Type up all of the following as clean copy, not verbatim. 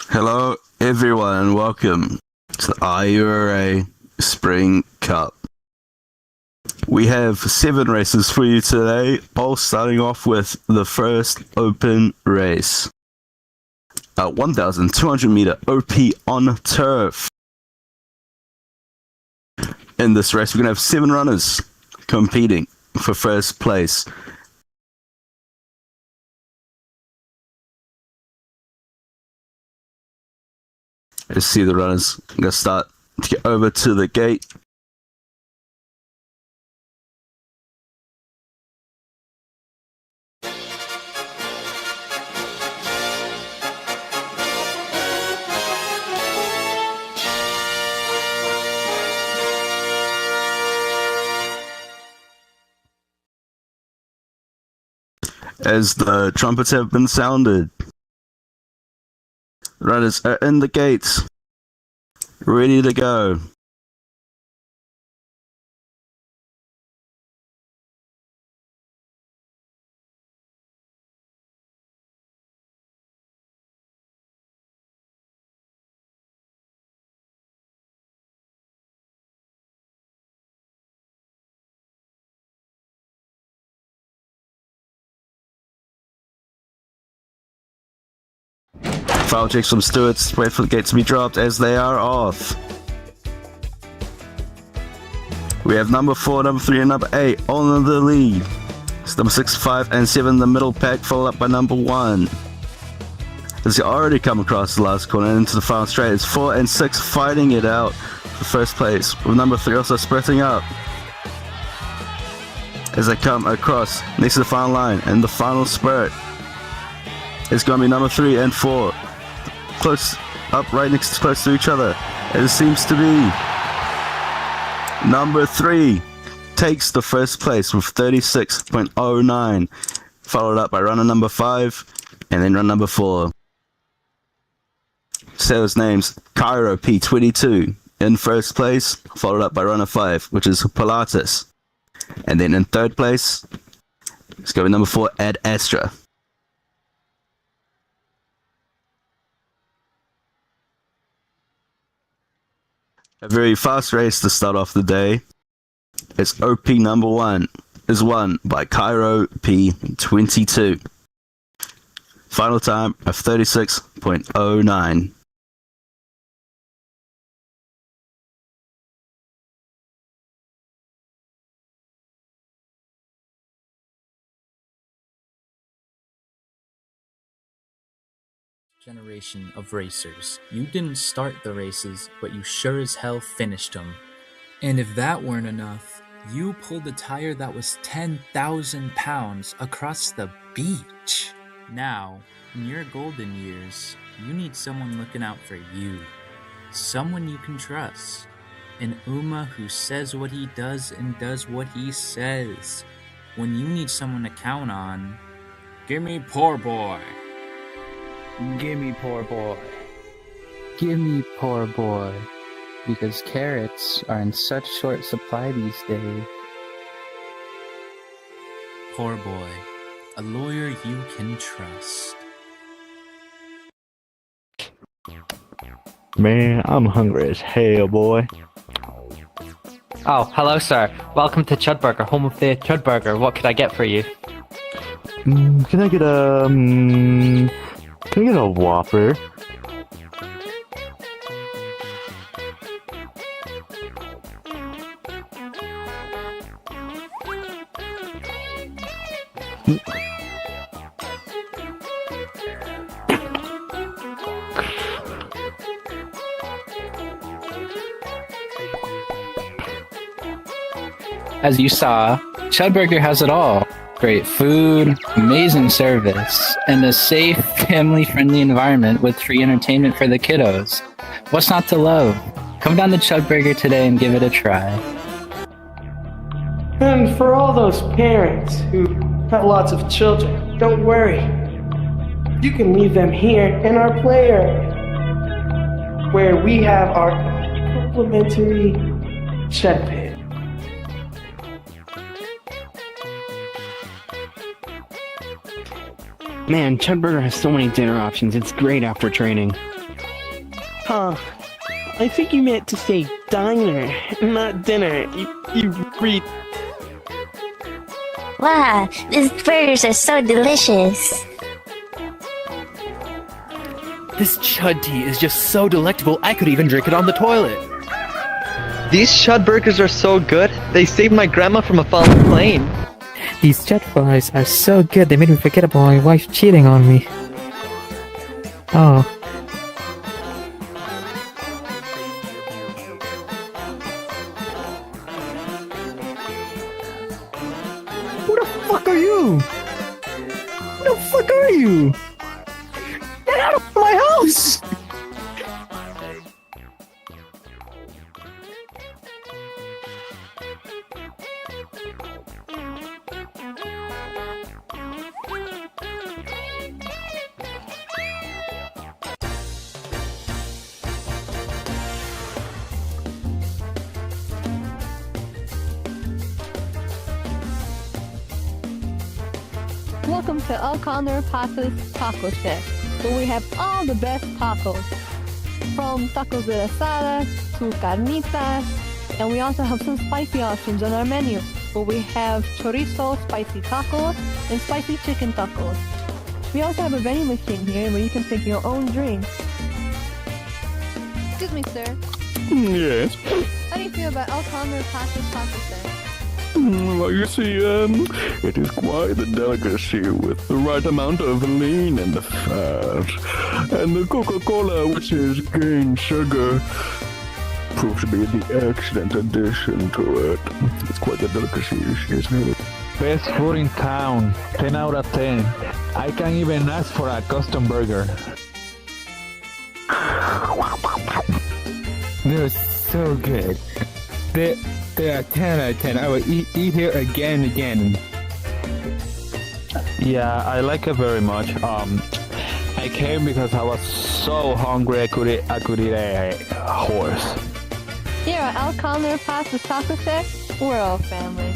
Hello, everyone, and welcome to the IURA Spring Cup. We have 7 races for you today, all starting off with the first open race. A 1,200 meter OP on turf. In this race, we're going to have 7 runners competing for first place. Let's see the runners. I'm going to start to get over to the gate. As the trumpets have been sounded, runners are in the gates, ready to go. Foul checks from stewards, wait for the gate to be dropped as they are off. We have number 4, number 3, and number 8 all in the lead. It's number 6, 5, and 7 in the middle pack, followed up by number 1. As they already come across the last corner and into the final straight, it's 4 and 6 fighting it out for first place, with number 3 also sprinting up. As they come across next to the final line, and the final spurt is going to be number 3 and 4. Close up, right next, close to each other. It seems to be number 3 takes the first place with 36.09, followed up by runner number 5 and then runner number 4. Sales names Cairo P22 in first place, followed up by runner 5, which is Pilatus. And then in third place, it's going to be number 4 Ad Astra. A very fast race to start off the day. Its OP number 1 is won by Cairo P22. Final time of 36.09. Generation of racers. You didn't start the races, but you sure as hell finished them. And if that weren't enough, you pulled a tire that was 10,000 pounds across the beach. Now, in your golden years, you need someone looking out for you. Someone you can trust. An Uma who says what he does and does what he says. When you need someone to count on, give me poor boy. Gimme poor boy. Gimme poor boy. Because carrots are in such short supply these days. Poor boy. A lawyer you can trust. Man, I'm hungry as hell, boy. Oh, hello, sir. Welcome to Chudburger, home of the Chudburger. What could I get for you? Can I get a Whopper? As you saw, Chudburger has it all. Great food, amazing service, and a safe, family-friendly environment with free entertainment for the kiddos. What's not to love? Come down to Chudburger today and give it a try. And for all those parents who have lots of children, don't worry. You can leave them here in our play area, where we have our complimentary shed pit. Man, Chudburger has so many dinner options. It's great after training. Huh. I think you meant to say diner, not dinner. You read. Wow, these burgers are so delicious. This chud tea is just so delectable, I could even drink it on the toilet. These chud burgers are so good, they saved my grandma from a falling plane. These jet fries are so good, they made me forget about my wife cheating on me. Oh. Who the fuck are you? Who the fuck are you? Get out of my house! Welcome to El Condor Pasa's Taco Shack, where we have all the best tacos. From tacos de asada to carnitas, and we also have some spicy options on our menu, where we have chorizo spicy tacos and spicy chicken tacos. We also have a vending machine here where you can pick your own drinks. Excuse me, sir. Yes. How do you feel about El Condor Pasa's Taco Shack? Well, you see, it is quite the delicacy with the right amount of lean and the fat. And the Coca-Cola, which is cane sugar, proves to be the excellent addition to it. It's quite the delicacy, isn't it? Best food in town, 10 out of 10. I can't even ask for a custom burger. They're so good. They're 10 out of 10. I would eat here again and again. Yeah, I like it very much. I came because I was so hungry I could eat a horse. Here at El Condor Pasa's Taco Shack, we're all family.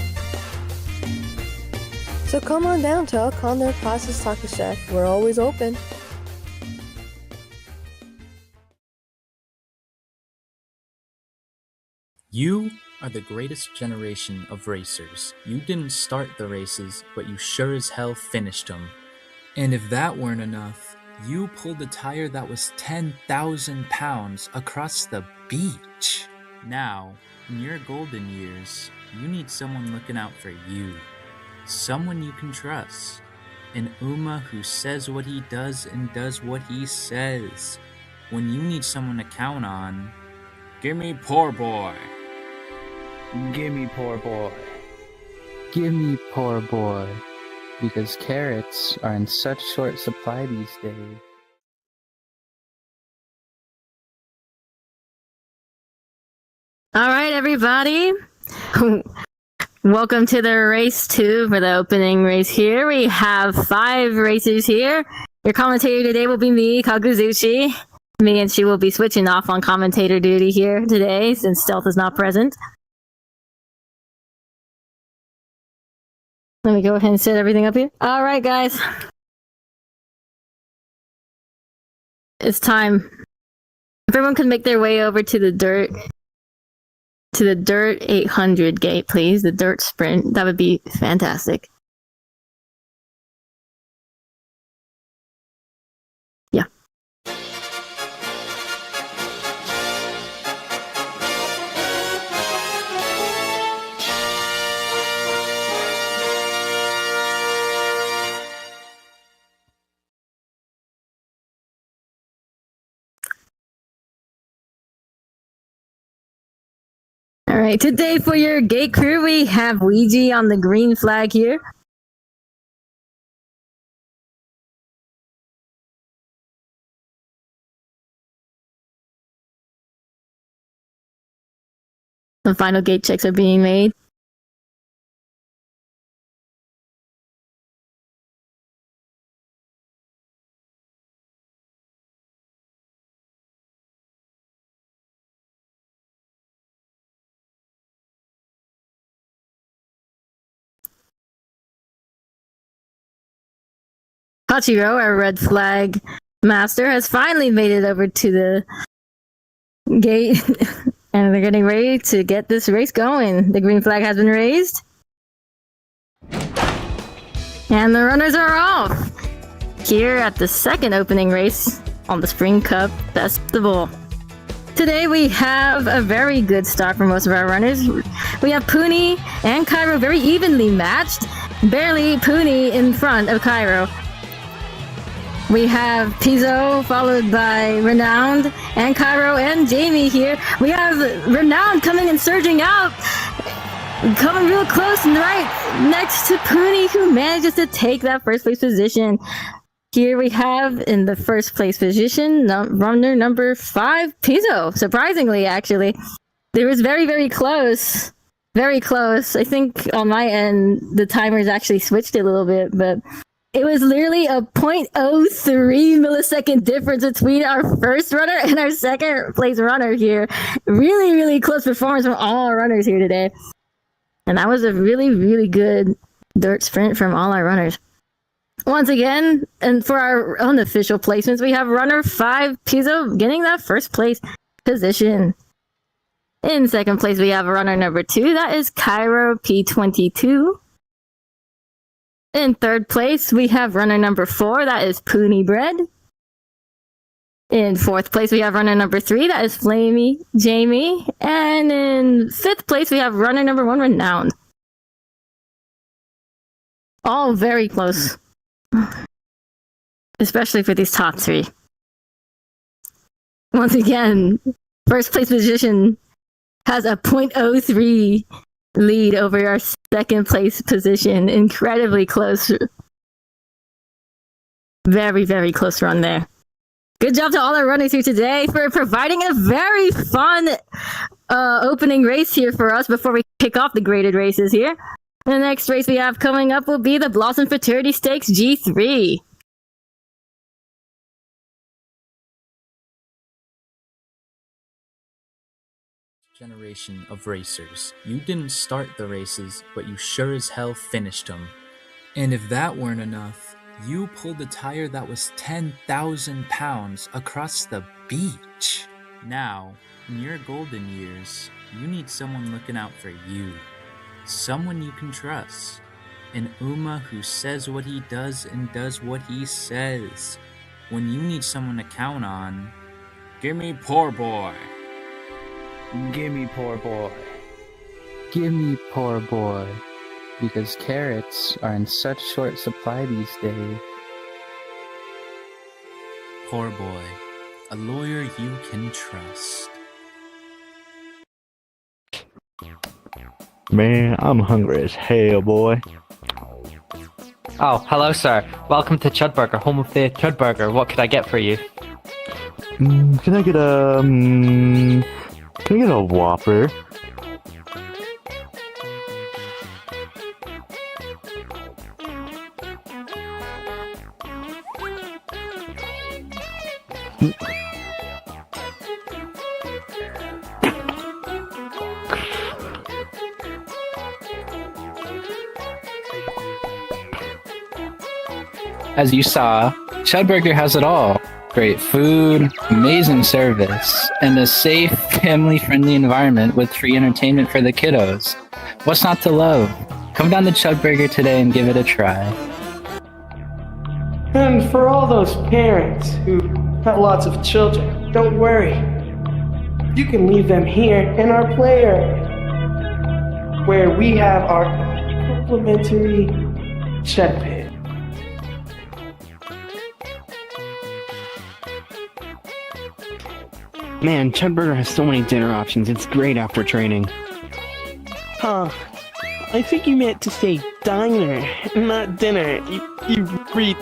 So come on down to El Condor Pasa's Taco Shack. We're always open. You are the greatest generation of racers. You didn't start the races, but you sure as hell finished them. And if that weren't enough, you pulled a tire that was 10,000 pounds across the beach. Now, in your golden years, you need someone looking out for you. Someone you can trust. An Uma who says what he does and does what he says. When you need someone to count on, give me poor boy. Give me poor boy. Give me poor boy. Because carrots are in such short supply these days. All right, everybody. Welcome to the race 2 for the opening race here. We have 5 racers here. Your commentator today will be me, Kaguzuchi. Me and she will be switching off on commentator duty here today since Stealth is not present. Let me go ahead and set everything up here. All right, guys. It's time. If everyone could make their way over to the dirt 800 gate, please. The dirt sprint. That would be fantastic. Yeah. All right, today for your gate crew, we have Ouija on the green flag here. The final gate checks are being made. Hachiro, our red flag master, has finally made it over to the gate, and they're getting ready to get this race going. The green flag has been raised, and the runners are off. Here at the second opening race on the Spring Cup Festival. Today we have a very good start for most of our runners. We have Puni and Cairo very evenly matched, barely Puni in front of Cairo. We have Pizzo followed by Renowned and Cairo and Jamie here. We have Renowned coming and surging out, coming real close and right next to Puni, who manages to take that first place position. Here we have in the first place position, runner number 5, Pizzo. Surprisingly, actually. It was very, very close. Very close. I think on my end, the timers actually switched a little bit, but it was literally a 0.03 millisecond difference between our first runner and our second place runner here. Really, really close performance from all our runners here today. And that was a really, really good dirt sprint from all our runners. Once again, and for our unofficial placements, we have runner 5, Pizzo, getting that first place position. In second place, we have runner number 2, that is Cairo P22. In third place, we have runner number 4, that is Puni Bread. In fourth place, we have runner number 3, that is Flamey Jamie. And in fifth place, we have runner number 1, Renowned. All very close. Especially for these top 3. Once again, first place position has a 0.03 lead over our second place position. Incredibly close. Very, very close run there. Good job to all our runners here today for providing a very fun opening race here for us before we kick off the graded races here. The next race we have coming up will be the Blossom Fraternity Stakes G3. Generation of racers. You didn't start the races, but you sure as hell finished them. And if that weren't enough, you pulled a tire that was 10,000 pounds across the beach. Now, in your golden years, you need someone looking out for you. Someone you can trust. An Uma who says what he does and does what he says. When you need someone to count on, give me Poor Boy. Gimme poor boy. Gimme poor boy. Because carrots are in such short supply these days. Poor Boy. A lawyer you can trust. Man, I'm hungry as hell, boy. Oh, hello, sir. Welcome to Chudburger, home of the Chudburger. What could I get for you? Can I get a Whopper? As you saw, Chudburger has it all. Great food, amazing service, and a safe, family-friendly environment with free entertainment for the kiddos. What's not to love? Come down to Chudburger today and give it a try. And for all those parents who have lots of children, don't worry. You can leave them here in our play area, where we have our complimentary shed pit. Man, Chudburger has so many dinner options. It's great after training. Huh. I think you meant to say diner, not dinner. You read.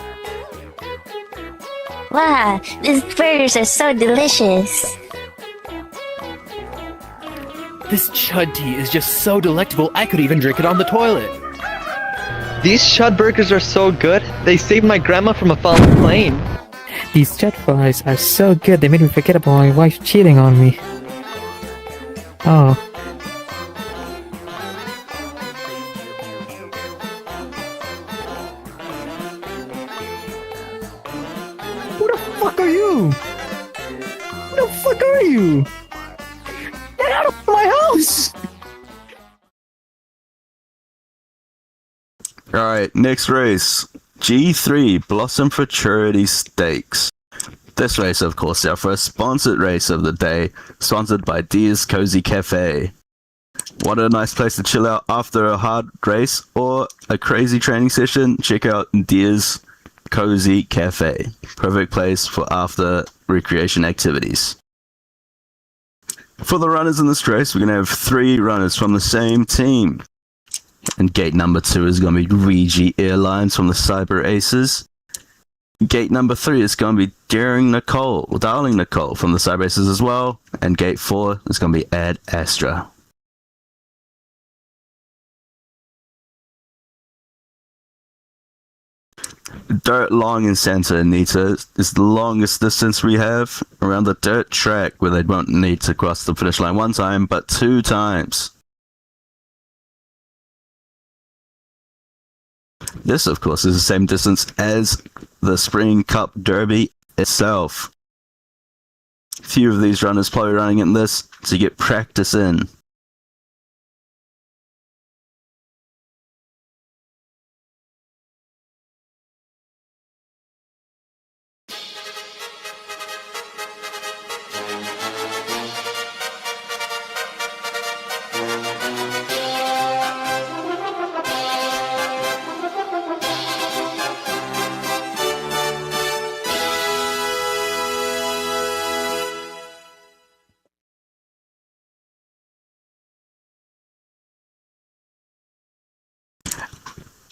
Wow, these burgers are so delicious. This chud tea is just so delectable, I could even drink it on the toilet. These chud burgers are so good, they saved my grandma from a falling plane. These jet fries are so good they made me forget about my wife cheating on me. Oh. Who the fuck are you? Who the fuck are you? out of my house! Alright, next race. G3 Blossom Futurity Stakes. This race, of course, is our first sponsored race of the day, sponsored by Dia's Cozy Cafe. Want a nice place to chill out after a hard race or a crazy training session? Check out Dia's Cozy Cafe. Perfect place for after recreation activities. For the runners in this race, we're going to have 3 runners from the same team. And gate number 2 is going to be Regi Airlines from the Cyber Aces. Gate number 3 is going to be Darling Nicole from the Cyber Aces as well. And gate 4 is going to be Ad Astra. Dirt Long in Santa Anita is the longest distance we have around the dirt track, where they won't need to cross the finish line 1 time, but 2 times. This, of course, is the same distance as the Spring Cup Derby itself. Few of these runners probably running in this to get practice in.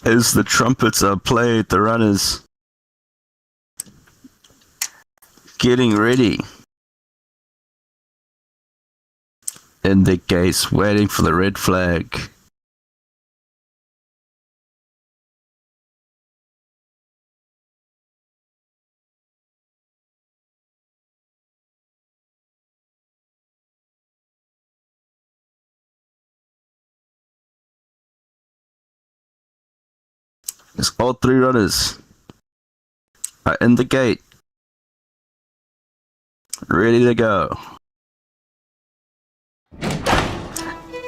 As the trumpets are played, the runners getting ready in the gates, waiting for the red flag. As all 3 runners are in the gate, ready to go.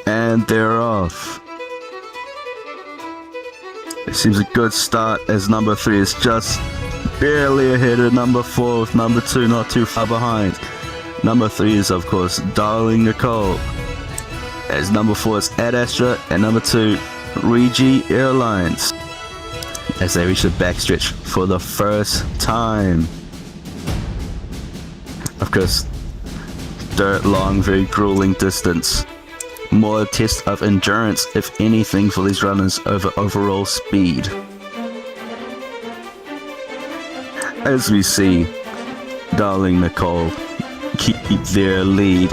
And they're off. It seems a good start, as number 3 is just barely ahead of number 4, with number 2 not too far behind. Number 3 is, of course, Darling Nicole, as number 4 is Ad Astra, and number 2, Regi Airlines, as they reach the backstretch for the first time. Of course, dirt long, very grueling distance. More a test of endurance, if anything, for these runners over overall speed. As we see Darling Nicole keep their lead,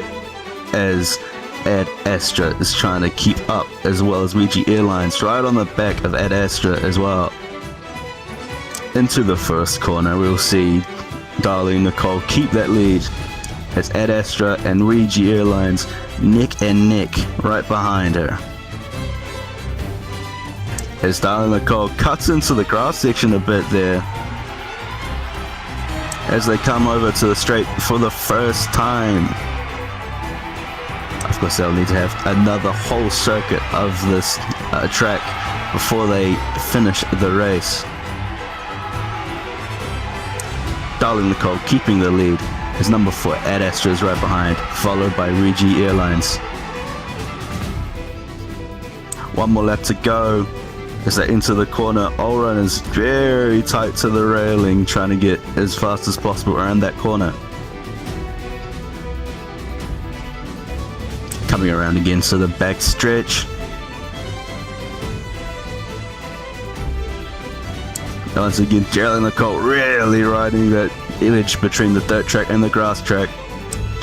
as Ad Astra is trying to keep up, as well as Regi Airlines right on the back of Ad Astra as well. Into the first corner, we'll see Darling Nicole keep that lead, as Ad Astra and Regi Airlines neck and neck right behind her. As Darling Nicole cuts into the grass section a bit there, as they come over to the straight for the first time. Of course, they'll need to have another whole circuit of this track before they finish the race. Darling Nicole keeping the lead, as number 4 Ad Astra is right behind, followed by Regi Airlines. One more lap to go as they enter the corner. All runners very tight to the railing, trying to get as fast as possible around that corner. Coming around again to the back stretch. Once again, Darling Nicole really riding that edge between the dirt track and the grass track,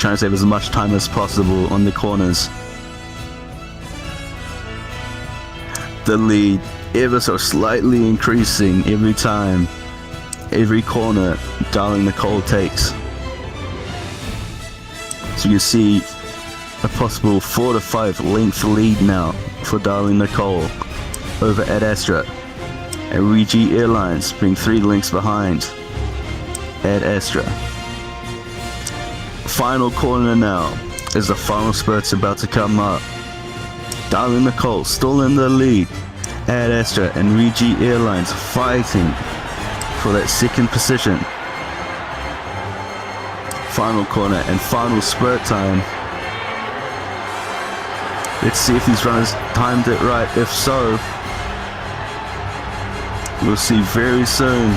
trying to save as much time as possible on the corners. The lead ever so slightly increasing every time, every corner Darling Nicole takes. So you can see a possible 4 to 5 length lead now for Darling Nicole over Ad Astra, and Regi Airlines being 3 lengths behind Ad Astra. Final corner now, as the final spurt's about to come up. Darling Nicole still in the lead. Ad Astra and VG Airlines fighting for that second position. Final corner and final spurt time. Let's see if these runners timed it right. If so, we'll see very soon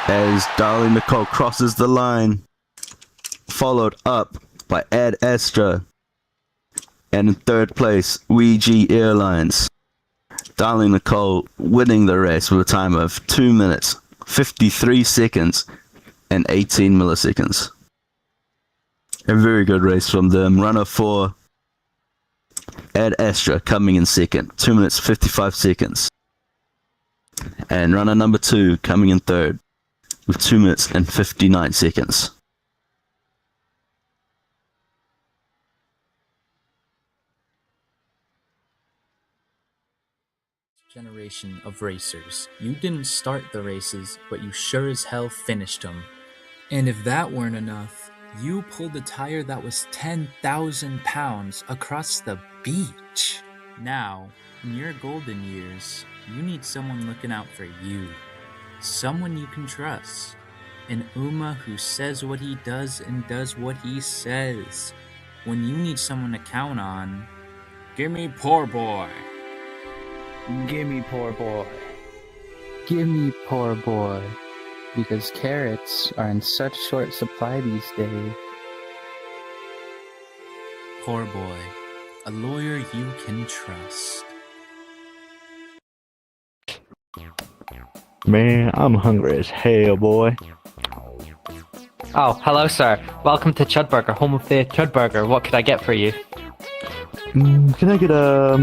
as Darling Nicole crosses the line, followed up by Ad Astra, and in third place, VG Airlines. Darling Nicole winning the race with a time of 2 minutes, 53 seconds, and 18 milliseconds. A very good race from them. Runner 4, Ad Astra coming in second, 2 minutes 55 seconds. And runner number 2 coming in third with 2 minutes and 59 seconds. Generation of racers. You didn't start the races, but you sure as hell finished them. And if that weren't enough, you pulled a tire that was 10,000 pounds across the beach. Now, in your golden years, you need someone looking out for you. Someone you can trust. An Uma who says what he does and does what he says. When you need someone to count on, give me poor boy. Gimme poor boy. Gimme poor boy. Because carrots are in such short supply these days. Poor boy. A lawyer you can trust. Man, I'm hungry as hell, boy. Oh, hello, sir. Welcome to Chudburger, home of the Chudburger. What could I get for you? Can I get a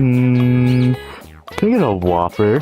Whopper?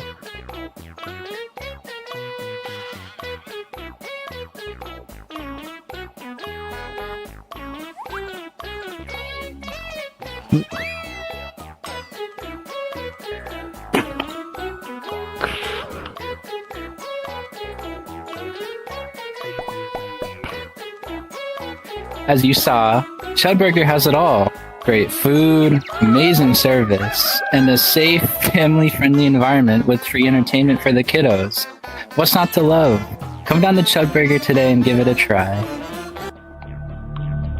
As you saw, Chudburger has it all. Great food, amazing service, and a safe, family-friendly environment with free entertainment for the kiddos. What's not to love? Come down to Chudburger today and give it a try.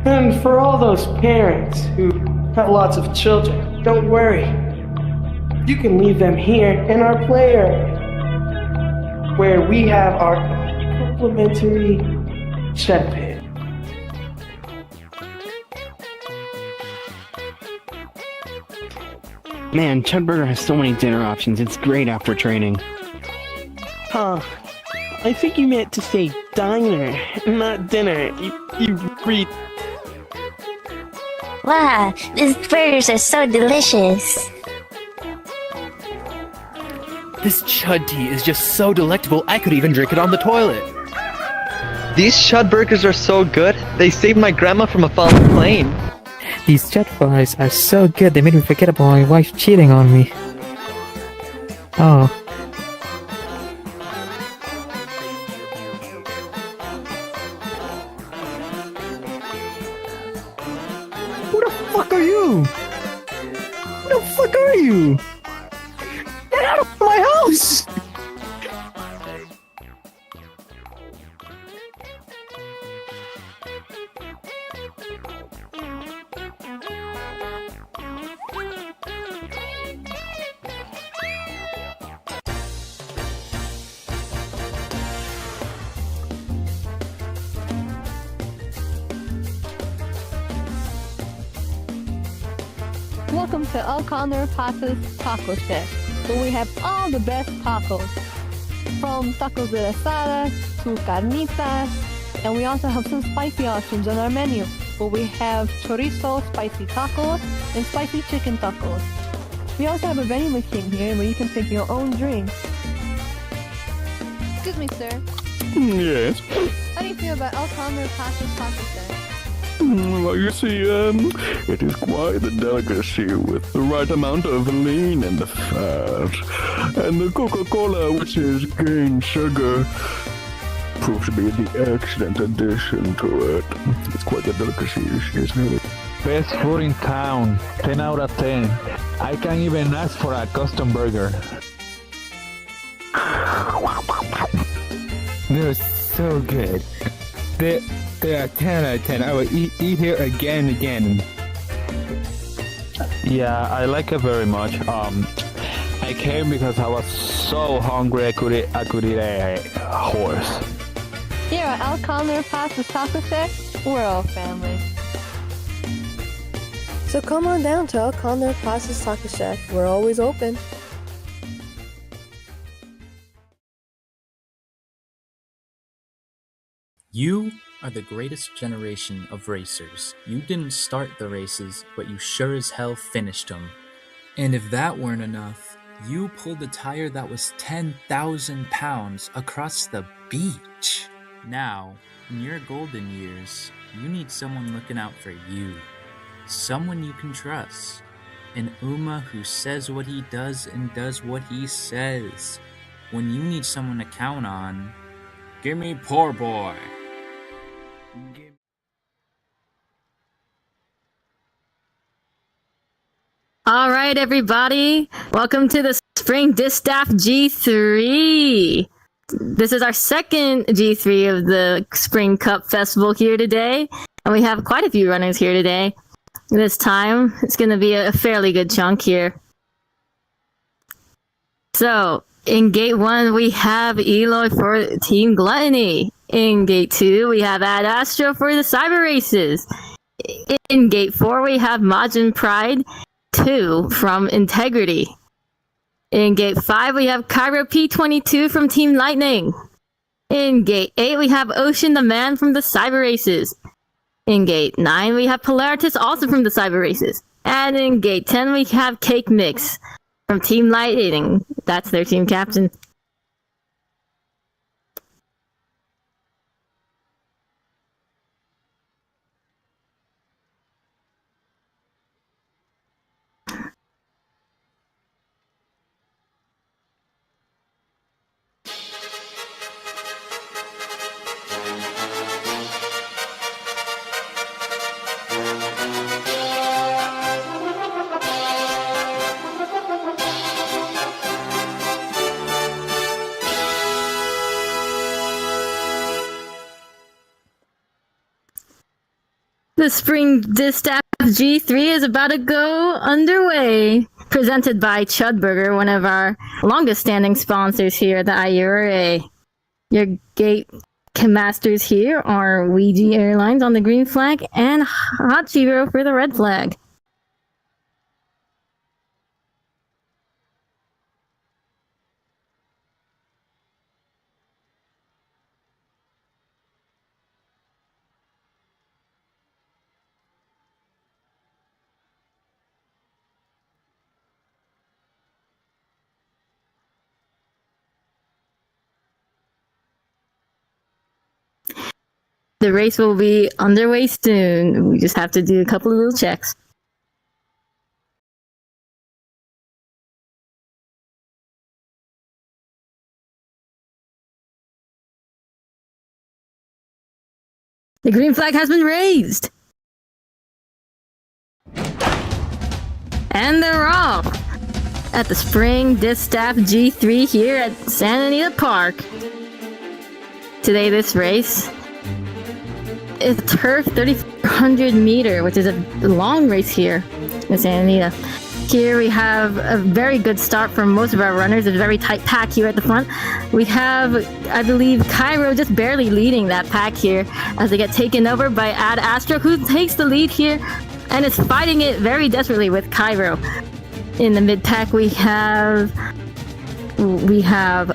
And for all those parents who have lots of children, don't worry. You can leave them here in our play area, where we have our complimentary shed pit. Man, Chudburger has so many dinner options. It's great after training. Huh. I think you meant to say diner, not dinner. You read. Wow, these burgers are so delicious. This chud tea is just so delectable, I could even drink it on the toilet. These chud burgers are so good, they saved my grandma from a falling plane. These jet fries are so good they made me forget about my wife cheating on me. Oh. Who the fuck are you? Who the fuck are you? Get out of my house! Welcome to El Condor Pasa's Taco Chef, where we have all the best tacos. From tacos de asada to carnitas, and we also have some spicy options on our menu, where we have chorizo spicy tacos and spicy chicken tacos. We also have a vending machine here where you can pick your own drink. Excuse me, sir. Yes. How do you feel about El Condor Pasa's Taco Chef? Well, you see, it is quite the delicacy with the right amount of lean in the fat, and the Coca-Cola, which is cane sugar. proved to be the excellent addition to it. It's quite a delicacy, isn't it? Best food in town. 10 out of 10. I can't even ask for a custom burger. They're so good. They're a 10 out of 10. I will eat here again and again. Yeah, I like it very much. I came because I was so hungry I could eat a horse. Here at El Condor Pasa's Taco Shack, we're all family. So come on down to El Condor Pasa's Taco Shack. We're always open. You are the greatest generation of racers. You didn't start the races, but you sure as hell finished them. And if that weren't enough, you pulled a tire that was 10,000 pounds across the beach. Now, in your golden years, you need someone looking out for you. Someone you can trust. An Uma who says what he does and does what he says. When you need someone to count on, give me poor boy. All right, everybody. Welcome to the Spring Distaff G3. This is our second G3 of the Spring Cup Festival here today. And we have quite a few runners here today. This time, it's going to be a fairly good chunk here. So, in Gate 1, we have Eloy for Team Gluttony. In Gate 2, we have Ad Astro for the Cyber Races. In Gate 4, we have Majin Pride 2 from Integrity. In Gate 5, we have Cairo P22 from Team Lightning. In Gate 8, we have Ocean the Man from the Cyber Races. In Gate 9, we have Polaritas also from the Cyber Races. And in Gate 10, we have Cake Mix from Team Lightning. That's their team captain. The Spring Distaff G3 is about to go underway. Presented by Chudburger, one of our longest standing sponsors here at the IURA. Your gate masters here are Ouija Airlines on the green flag and Hachiro for the red flag. The race will be underway soon. We just have to do a couple of little checks. The green flag has been raised. And they're off at the Spring Distaff G3 here at Santa Anita Park. Today this race is turf 3,400 meter, which is a long race here in Santa Anita. Here we have a very good start from most of our runners, a very tight pack here at the front. We have, I believe, Cairo just barely leading that pack here as they get taken over by Ad Astro, who takes the lead here and is fighting it very desperately with Cairo. In the mid pack we have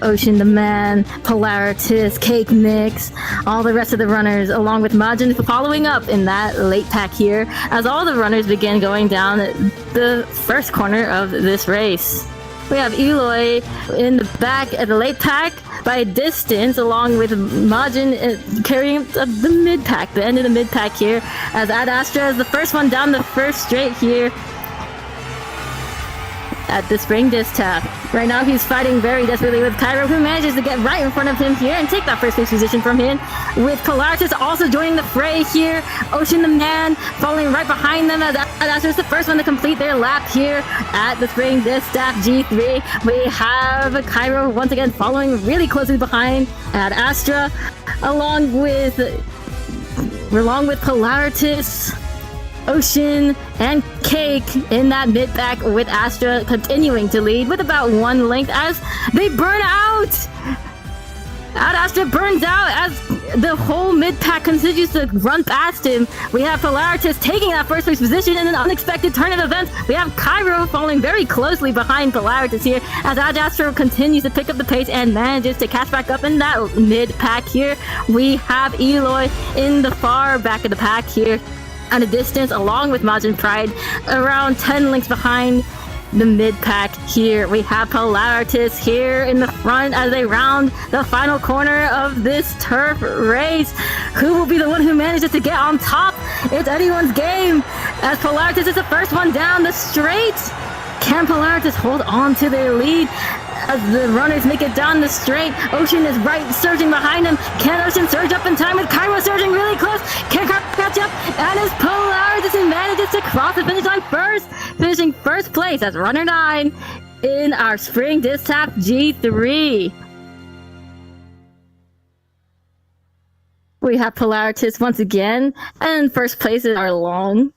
Ocean the Man, Polaritas, Cake Mix, all the rest of the runners, along with Majin following up in that late pack here, as all the runners begin going down the first corner of this race. We have Eloy in the back at the late pack by a distance, along with Majin carrying the mid pack, the end of the mid pack here, as Ad Astra is the first one down the first straight here. at the spring disc tap. Right now he's fighting very desperately with Cairo, who manages to get right in front of him here and take that first place position from him, with Polaris also joining the fray here. Ocean the Man following right behind them as Astra's the first one to complete their lap here at the spring disc tap G3. We have Cairo once again following really closely behind at Astra, along with Polaritas, Ocean, and Cake in that mid-pack, with Astra continuing to lead with about 1 length as they burn out! Astra burns out as the whole mid-pack continues to run past him. We have Polaritas taking that first place position in an unexpected turn of events. We have Cairo following very closely behind Polaritas here as Astra continues to pick up the pace and manages to catch back up in that mid-pack here. We have Eloy in the far back of the pack here at a distance, along with Majin Pride, around 10 lengths behind the mid-pack here. We have Polaritas here in the front as they round the final corner of this turf race. Who will be the one who manages to get on top? It's anyone's game, as Polaritas is the first one down the straight. Can Polaritas hold on to their lead as the runners make it down the straight? Ocean is right, surging behind him. Can Ocean surge up in time with Cairo surging really close? Can Cairo catch up? And as Polaritas manages to cross the finish line first, finishing first place as runner 9 in our spring disc tap G3. We have Polaritas once again, and first place is our long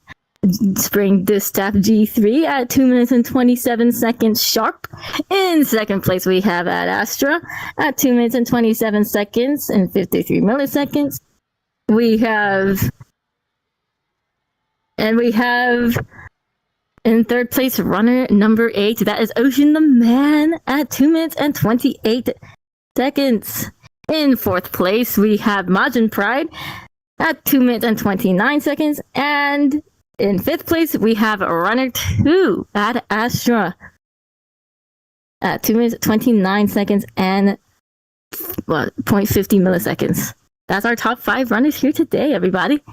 spring disc tap G3 at 2 minutes and 27 seconds sharp. In second place we have at Astra at 2 minutes and 27 seconds and 53 milliseconds. We have in third place runner number 8, that is Ocean the Man at 2 minutes and 28 seconds. In fourth place we have Majin Pride at 2 minutes and 29 seconds, and in fifth place, we have runner 2 at Astra at 2 minutes, 29 seconds, and 0.50 milliseconds. That's our top 5 runners here today, everybody.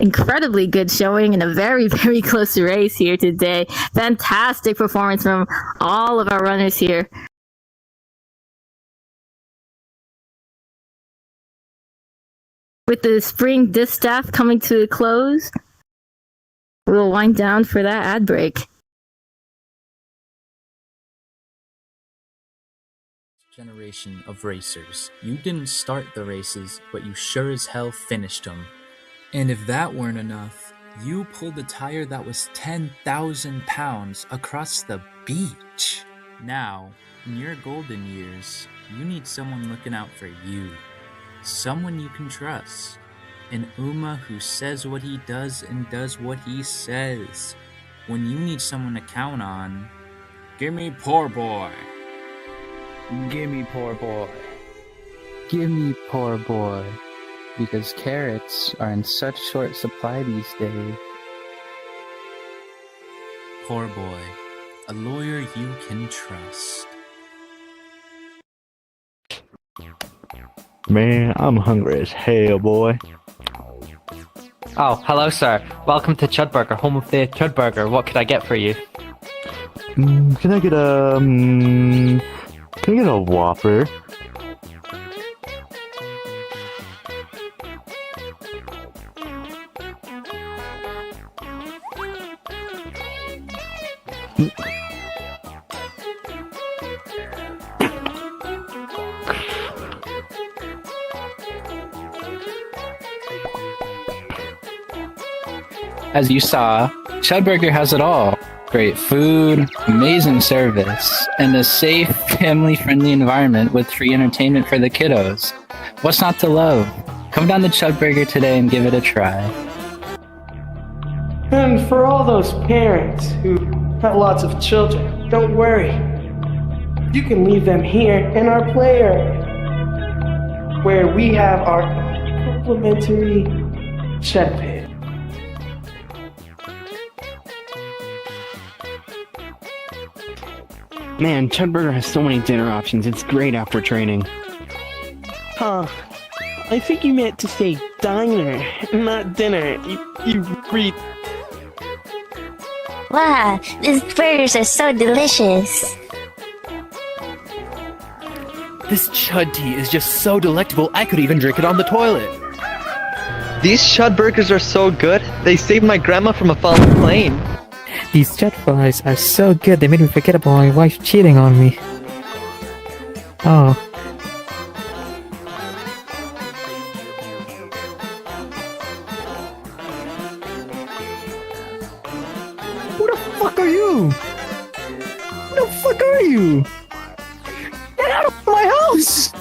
Incredibly good showing in a very, very close race here today. Fantastic performance from all of our runners here. With the spring disc staff coming to a close, we'll wind down for that ad break. Generation of racers. You didn't start the races, but you sure as hell finished them. And if that weren't enough, you pulled a tire that was 10,000 pounds across the beach. Now, in your golden years, you need someone looking out for you. Someone you can trust. An Uma who says what he does and does what he says. When you need someone to count on, give me Poor Boy. Give me Poor Boy. Give me Poor Boy. Because carrots are in such short supply these days. Poor Boy. A lawyer you can trust. Man, I'm hungry as hell, boy. Oh, hello, sir. Welcome to Chudburger, home of the Chudburger. What could I get for you? Can I get a Whopper? As you saw, Chudburger has it all. Great food, amazing service, and a safe, family-friendly environment with free entertainment for the kiddos. What's not to love? Come down to Chudburger today and give it a try. And for all those parents who have lots of children, don't worry. You can leave them here in our play area, where we have our complimentary shed pit. Man, Chudburger has so many dinner options. It's great after training. Huh. I think you meant to say diner, not dinner. You read. Wow, these burgers are so delicious. This chud tea is just so delectable, I could even drink it on the toilet. These chud burgers are so good, they saved my grandma from a falling plane. These jet fries are so good, they made me forget about my wife cheating on me. Oh. Who the fuck are you? Who the fuck are you? Get out of my house!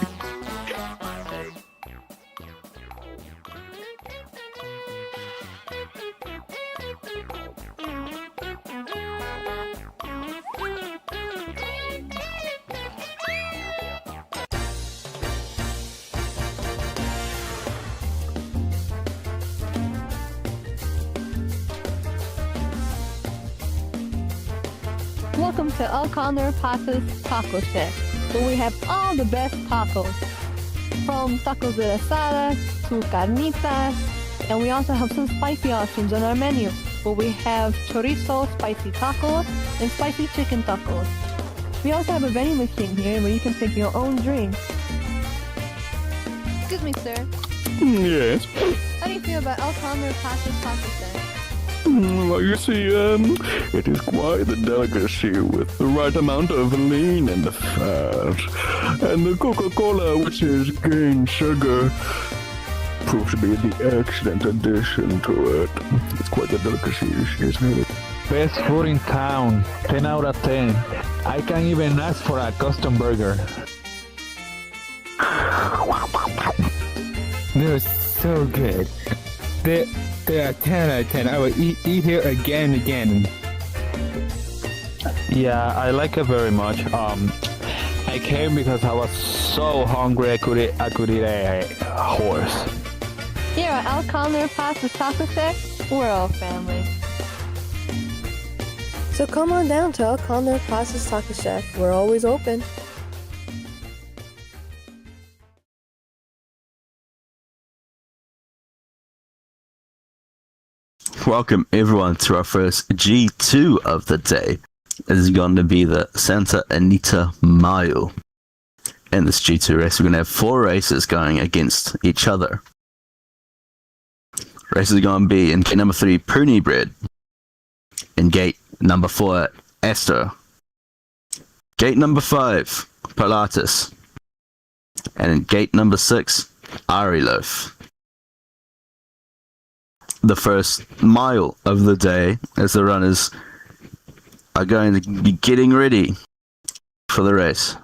Welcome to El Condor Pasa's Taco Shack, where we have all the best tacos. From tacos de asada to carnitas, and we also have some spicy options on our menu, where we have chorizo spicy tacos and spicy chicken tacos. We also have a vending machine here where you can pick your own drink. Excuse me, sir. Yes. How do you feel about El Condor Pasa's Taco Shack? Well, you see, it is quite the delicacy with the right amount of lean and the fat. And the Coca-Cola, which is cane sugar, proves to be the excellent addition to it. It's quite the delicacy, isn't it? Best food in town. 10 out of 10. I can't even ask for a custom burger. They're so good. They're a 10 out of 10. I would eat here again and again. Yeah, I like it very much. I came because I was so hungry I could eat a horse. Here at El Condor Pasa's Taco Shack, we're all family. So come on down to El Condor Pasa's Taco Shack. We're always open. Welcome everyone to our first G2 of the day. This is going to be the Santa Anita Mile. In this G2 race, we're going to have 4 races going against each other. Races are going to be in gate number 3, Pony Bread. In gate number 4, Esther. Gate number 5, Pilatus. And in gate number 6, Ari Loaf. The first mile of the day as the runners are going to be getting ready for the race.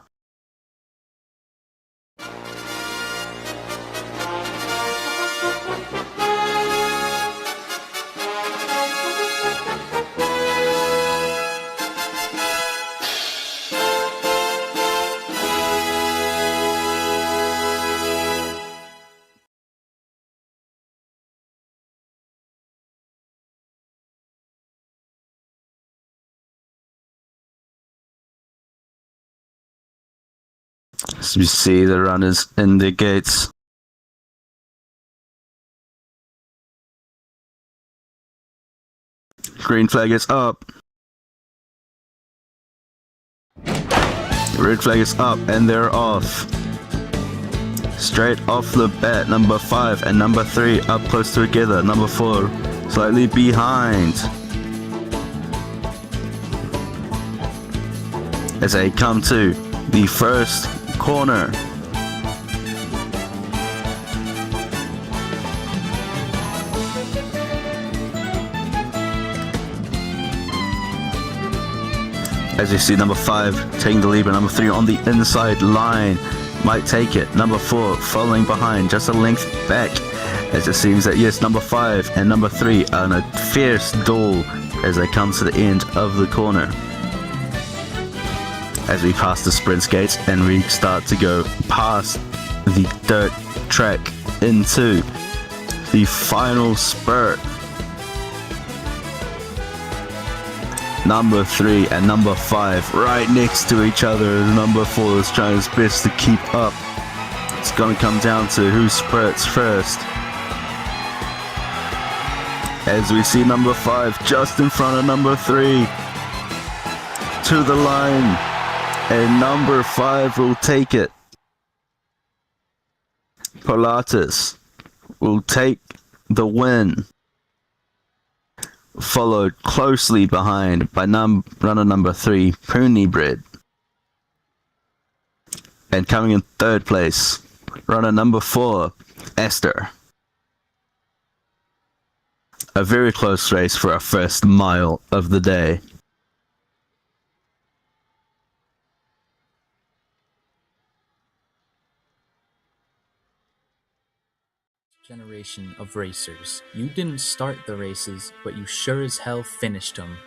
So you see the runners in the gates. Green flag is up. Red flag is up and they're off. Straight off the bat, number 5 and number 3 up close together. Number 4 slightly behind. As they come to the first corner. As you see, number 5 taking the lead, but number 3 on the inside line might take it. Number 4 following behind, just a length back. As it seems that yes, number 5 and number 3 are in a fierce duel as they come to the end of the corner. As we pass the sprint skates and we start to go past the dirt track into the final spurt. Number 3 and number 5 right next to each other as number 4 is trying his best to keep up. It's going to come down to who spurts first. As we see number 5 just in front of number 3 to the line, and number 5 will take it. Pilatus will take the win, followed closely behind by runner number 3, Pony Bread. And coming in third place, runner number 4, Esther. A very close race for our first mile of the day. Generation of racers. You didn't start the races, but you sure as hell finished them.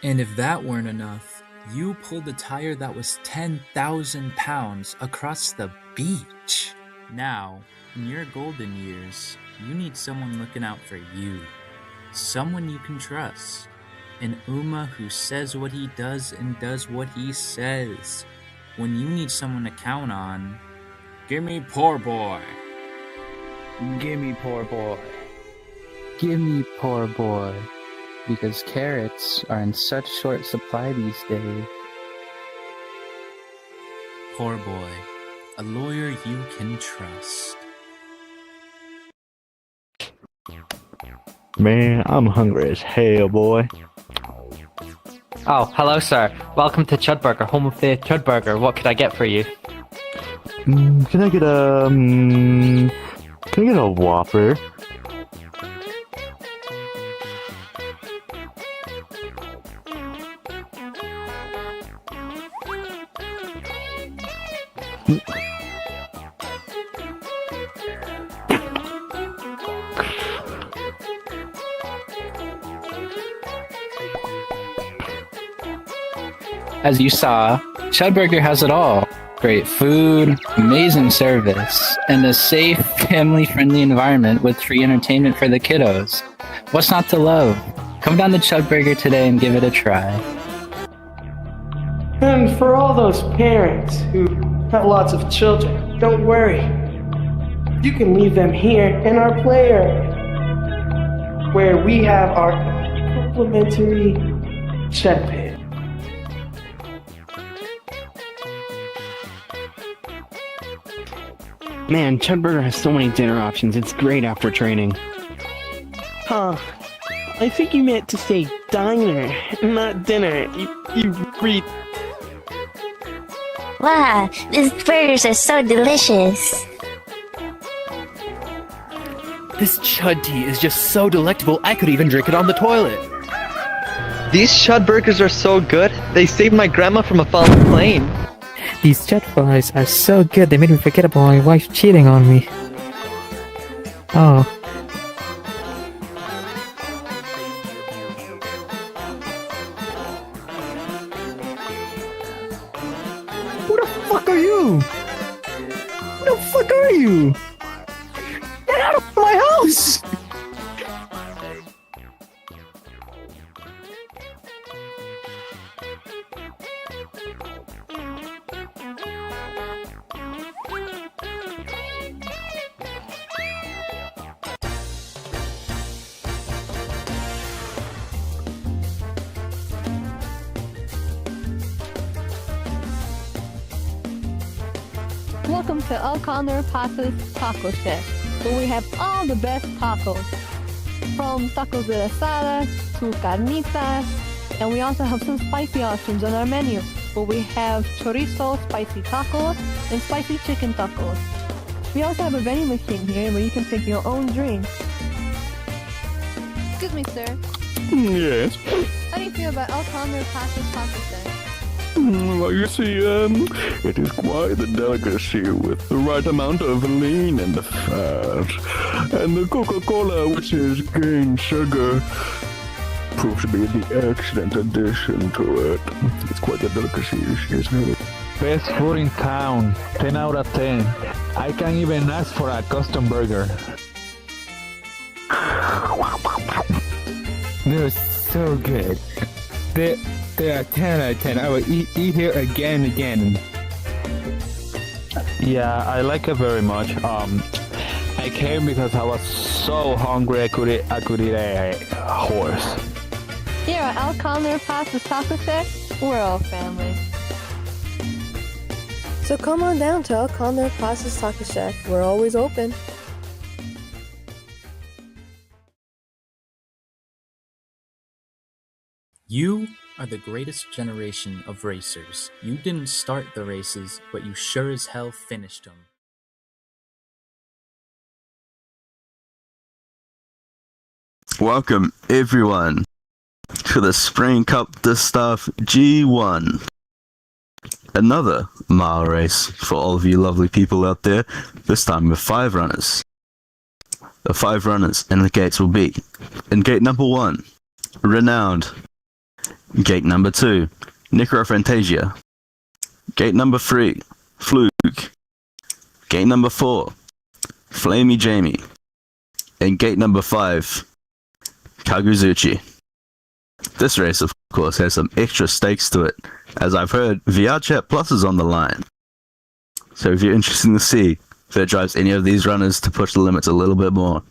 And if that weren't enough, you pulled a tire that was 10,000 pounds across the beach. Now, in your golden years, you need someone looking out for you. Someone you can trust. An Uma who says what he does and does what he says. When you need someone to count on, give me poor boy. Gimme poor boy. Gimme poor boy. Because carrots are in such short supply these days. Poor boy. A lawyer you can trust. Man, I'm hungry as hell, boy. Oh, hello, sir. Welcome to Chudburger, home of the Chudburger. What could I get for you? Can I get a Whopper? As you saw, Chudburger has it all. Great food, amazing service, and a safe, family-friendly environment with free entertainment for the kiddos. What's not to love? Come down to Chudburger today and give it a try. And for all those parents who have lots of children, don't worry. You can leave them here in our play area, where we have our complimentary shed pit. Man, Chudburger has so many dinner options. It's great after training. Huh. I think you meant to say diner, not dinner. You read. Wow, these burgers are so delicious. This chud tea is just so delectable, I could even drink it on the toilet. These chud burgers are so good, they saved my grandma from a falling plane. These jet fries are so good they made me forget about my wife cheating on me. Oh. Who the fuck are you? Who the fuck are you? Get out of my house! Welcome to El Condor Pasa's Taco Chef, where we have all the best tacos. From tacos de asada to carnitas, and we also have some spicy options on our menu, where we have chorizo spicy tacos and spicy chicken tacos. We also have a vending machine here where you can pick your own drink. Excuse me, sir. Yes. How do you feel about El Condor Pasa's Taco Chef? Well, you see, it is quite the delicacy with the right amount of lean and the fat. And the Coca-Cola, which is cane sugar, proves to be the excellent addition to it. It's quite the delicacy, isn't it? Best food in town. 10 out of 10. I can't even ask for a custom burger. They're so good. They're 10 out of 10. I will eat here again and again. Yeah, I like it very much. I came because I was so hungry I could eat a horse. Here at El Condor Pasa's Taco Shack, we're all family. So come on down to El Condor Pasa's Taco Shack. We're always open. You are the greatest generation of racers. You didn't start the races, but you sure as hell finished them. Welcome, everyone, to the Spring Cup Distaff G1. Another mile race for all of you lovely people out there, this time with 5 runners. The 5 runners in the gates will be, in gate number 1, Renowned. Gate number 2, Necrophantasia. Gate number 3, Fluke. Gate number 4, Flamey Jamie. And gate number 5, Kaguzuchi. This race, of course, has some extra stakes to it, as I've heard VR Chat Plus is on the line. So if you're interested to see if it drives any of these runners to push the limits a little bit more.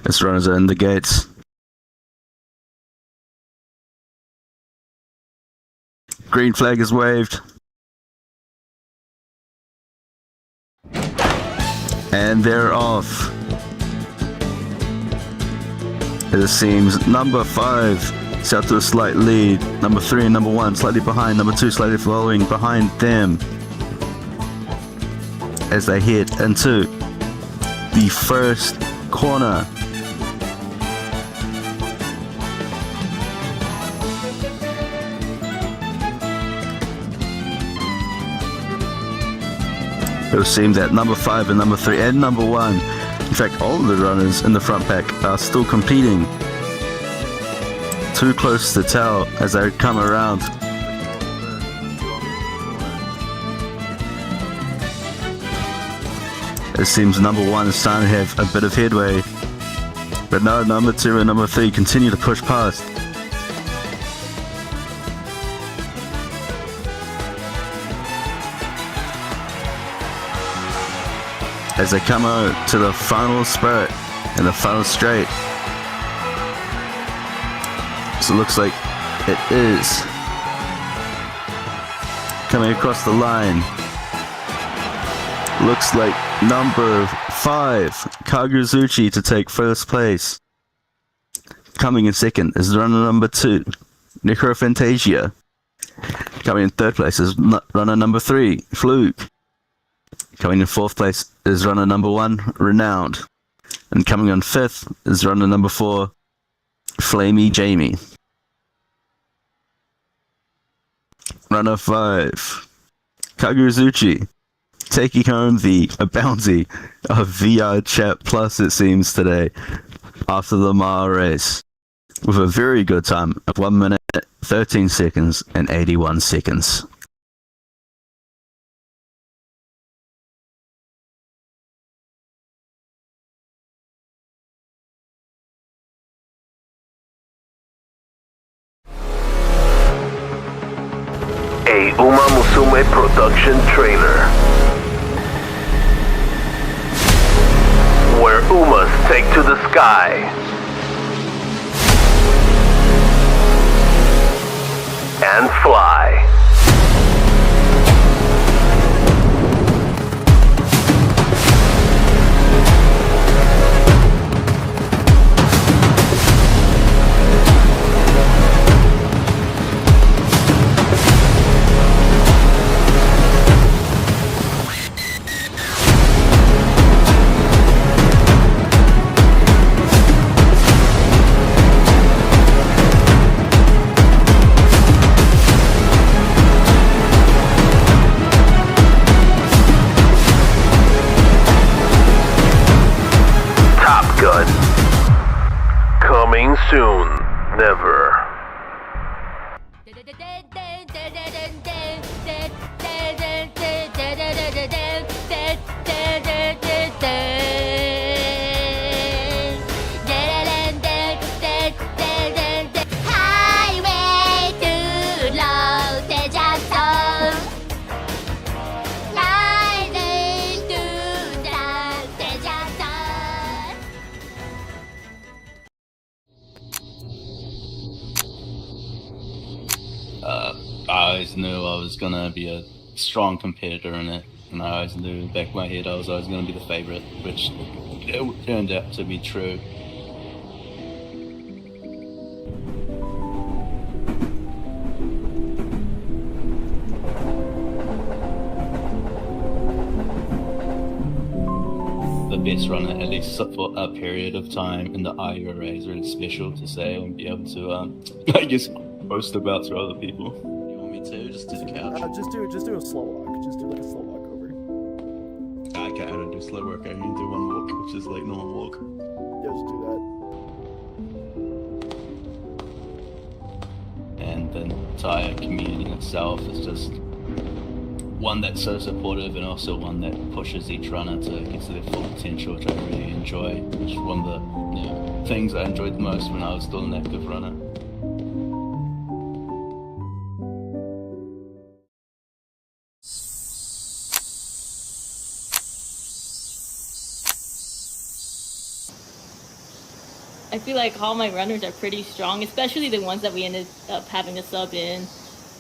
As runners are in the gates. Green flag is waved. And they're off. It seems number 5 set to a slight lead. Number 3 and number 1 slightly behind. Number 2 slightly following behind them. As they head into the first corner. It would seem that number 5 and number 3 and number 1, in fact all of the runners in the front pack, are still competing. Too close to tell as they come around. It seems number 1 is starting to have a bit of headway. But no, number 2 and number 3 continue to push past. As they come out to the final spurt and the final straight. So it looks like it is coming across the line. Looks like number 5, Kaguzuchi, to take first place. Coming in second is runner number 2, Necrophantasia. Coming in third place is runner number 3, Fluke. Coming in fourth place is runner number 1, Renowned. And coming on fifth is runner number 4, Flamey Jamie. Runner 5, Kaguzuchi, taking home the bounty of VR Chat Plus, it seems, today, after the mile race, with a very good time of 1 minute, 13 seconds, and 81 seconds. A Uma Musume production trailer, where Umas take to the sky and fly. Coming soon. Never. Highway to Low Tejason. Highway to Low Tejason. I always knew I was gonna be a strong competitor in it, and I always knew in the back of my head I was always gonna be the favorite, which it turned out to be true. The best runner, at least for a period of time in the IURA, is really special to say and be able to, I guess, boast about to other people. You want me to? Just to the couch? Just do a slow walk. Just do like a slow walk over. I don't do slow work, I can do one walk, which is like normal walk. Yeah, just do that. And the entire community itself is just one that's so supportive and also one that pushes each runner to get to their full potential, which I really enjoy, which is one of the things I enjoyed the most when I was still an active runner. I feel like all my runners are pretty strong, especially the ones that we ended up having to sub in.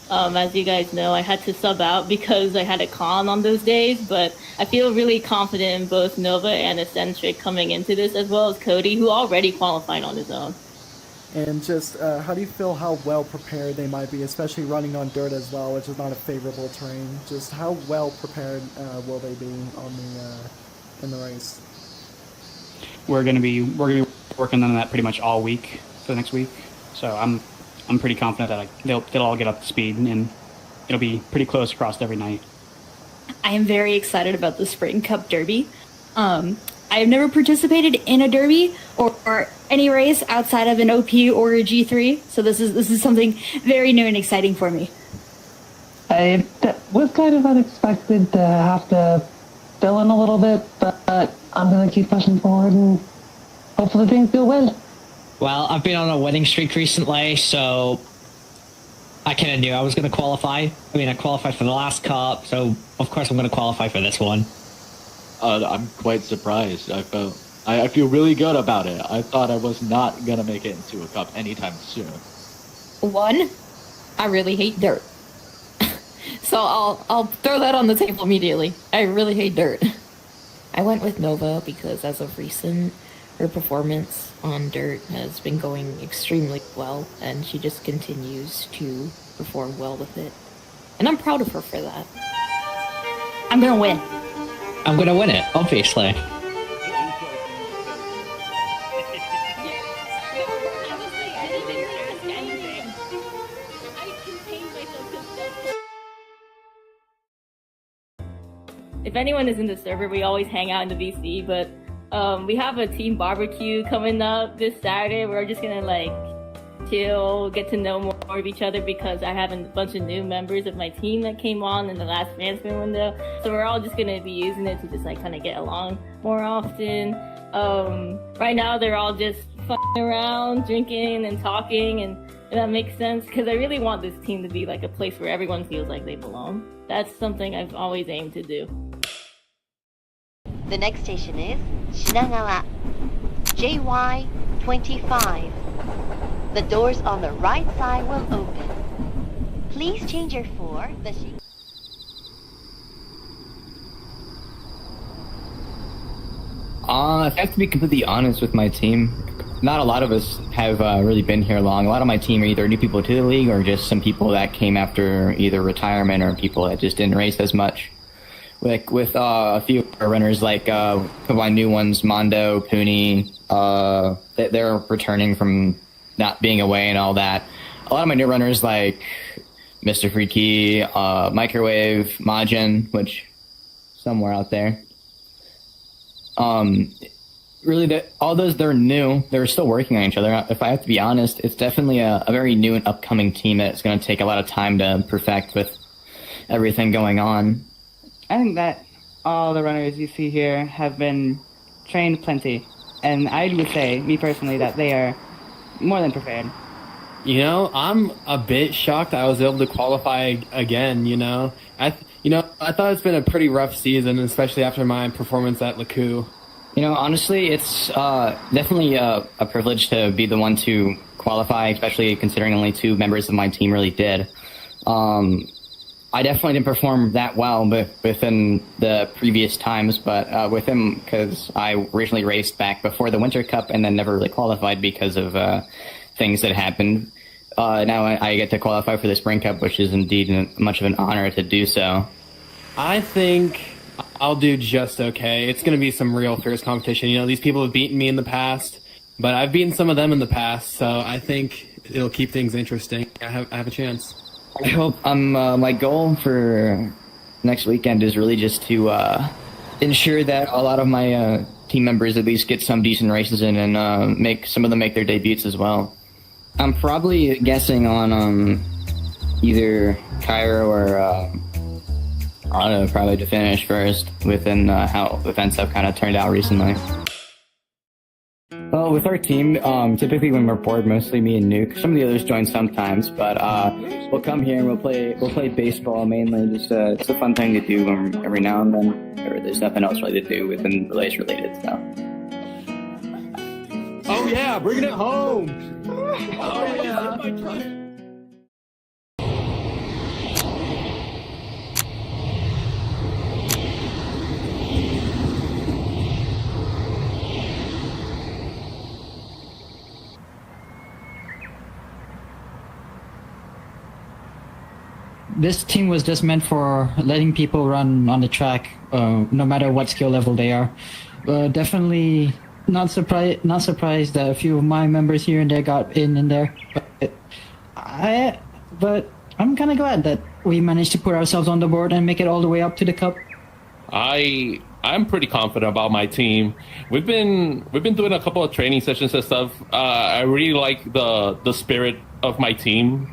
As you guys know, I had to sub out because I had a con on those days, but I feel really confident in both Nova and Eccentric coming into this, as well as Cody, who already qualified on his own. And just, how do you feel how well prepared they might be, especially running on dirt as well, which is not a favorable terrain? Just how well prepared will they be on in the race? We're gonna be working on that pretty much all week for the next week. So I'm pretty confident that they'll all get up to speed and it'll be pretty close across every night. I am very excited about the Spring Cup Derby. I have never participated in a derby or any race outside of an OP or a G3, so this is something very new and exciting for me. It was kind of unexpected to have to fill in a little bit, but I'm going to keep pushing forward and hopefully things go well. Well, I've been on a winning streak recently, so I kind of knew I was going to qualify. I mean, I qualified for the last cup, so of course I'm going to qualify for this one. I'm quite surprised. I feel really good about it. I thought I was not going to make it into a cup anytime soon. One, I really hate dirt. So I'll throw that on the table immediately. I really hate dirt. I went with Nova because as of recent, her performance on dirt has been going extremely well, and she just continues to perform well with it. And I'm proud of her for that. I'm gonna win. I'm gonna win it, obviously. If anyone is in the server, we always hang out in the VC, but we have a team barbecue coming up this Saturday. We're just gonna like chill, get to know more of each other because I have a bunch of new members of my team that came on in the last advancement window. So we're all just gonna be using it to just like kind of get along more often. Right now they're all just fucking around, drinking and talking, and that makes sense because I really want this team to be like a place where everyone feels like they belong. That's something I've always aimed to do. The next station is Shinagawa, JY25. The doors on the right side will open. Please change your for the I have to be completely honest with my team. Not a lot of us have really been here long. A lot of my team are either new people to the league or just some people that came after either retirement or people that just didn't race as much. Like with a few runners, like a couple of my new ones, Mondo, Puni, they're returning from not being away and all that. A lot of my new runners, like Mr. Freaky, Microwave, Majin, which somewhere out there. really, they're new, they're still working on each other. If I have to be honest, it's definitely a very new and upcoming team that's going to take a lot of time to perfect with everything going on. I think that all the runners you see here have been trained plenty, and I would say, me personally, that they are more than prepared. You know, I'm a bit shocked I was able to qualify again, you know. I thought it's been a pretty rough season, especially after my performance at Laku. You know, honestly, it's definitely a privilege to be the one to qualify, especially considering only 2 members of my team really did. I definitely didn't perform that well within the previous times, but with him, because I originally raced back before the Winter Cup and then never really qualified because of things that happened. Now I get to qualify for the Spring Cup, which is indeed much of an honor to do so. I think I'll do just okay. It's going to be some real fierce competition. You know, these people have beaten me in the past, but I've beaten some of them in the past, so I think it'll keep things interesting. I have a chance. I hope my goal for next weekend is really just to ensure that a lot of my team members at least get some decent races in and make some of them make their debuts as well. I'm probably guessing on either Cairo or I don't know, probably to finish first within how events have kind of turned out recently. Well, with our team, typically when we're bored, mostly me and Nuke. Some of the others join sometimes, but we'll come here and we'll play baseball mainly. Just it's a fun thing to do every now and then. Or there's nothing else really to do within relays related stuff. Oh yeah, bringing it home! Oh yeah! This team was just meant for letting people run on the track, no matter what skill level they are. Definitely not surprised that a few of my members here and there got in there. But I'm kind of glad that we managed to put ourselves on the board and make it all the way up to the cup. I'm pretty confident about my team. We've been doing a couple of training sessions and stuff. I really like the spirit of my team.